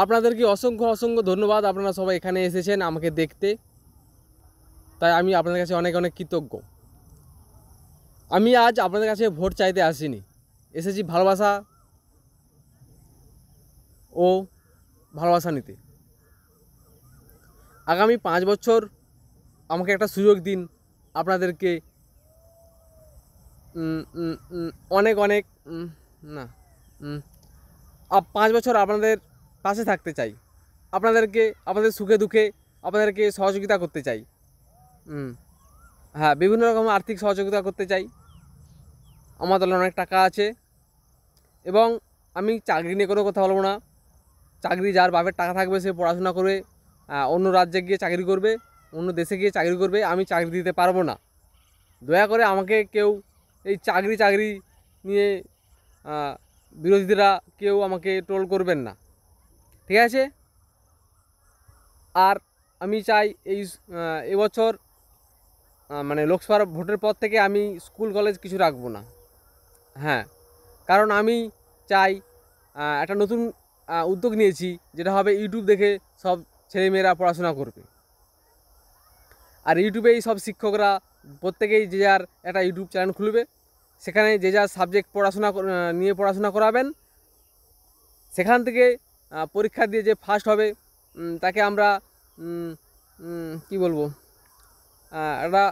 আপনাদেরকে অসংখ্য অসংখ্য ধন্যবাদ। আপনারা সবাই এখানে এসেছেন আমাকে দেখতে, তাই আমি আপনাদের কাছে অনেক অনেক কৃতজ্ঞ। আমি আজ আপনাদের কাছে ভোট চাইতে আসিনি, এসেছি ভালোবাসা ও ভালোবাসা নিতে। আগামী 5 বছর আমাকে একটা সুযোগ দিন, আপনাদেরকে অনেক অনেক না 5 বছর আপনাদের পাশে থাকতে চাই, আপনাদেরকে আপনাদের সুখে দুঃখে আপনাদেরকে সহযোগিতা করতে চাই। হ্যাঁ, বিভিন্ন রকম আর্থিক সহযোগিতা করতে চাই। আমার দলে অনেক টাকা আছে এবং আমি চাকরি নিয়ে কোনো কথা বলবো না। চাকরি যার বাপের টাকা থাকবে সে পড়াশোনা করে অন্য রাজ্যে গিয়ে চাকরি করবে, অন্য দেশে গিয়ে চাকরি করবে। আমি চাকরি দিতে পারবো না। দয়া করে আমাকে কেউ এই চাকরি নিয়ে বিরোধীরা কেউ আমাকে ট্রোল করবেন না, ঠিক আছে? আর আমি চাই এবছর মানে লোকসভার ভোটের পর থেকে আমি স্কুল কলেজ কিছু রাখবো না। হ্যাঁ, কারণ আমি চাই একটা নতুন উদ্যোগ নিয়েছি, যেটা হবে ইউটিউব দেখে সব ছেলেমেয়েরা পড়াশোনা করবে। আর ইউটিউবেই সব শিক্ষকরা প্রত্যেকেই যে যার একটা ইউটিউব চ্যানেল খুলবে, সেখানে যে যার সাবজেক্ট নিয়ে পড়াশোনা করাবেন। সেখান থেকে পরীক্ষা দিয়ে যে ফার্স্ট হবে তাকে আমরা কি বলবো, একটা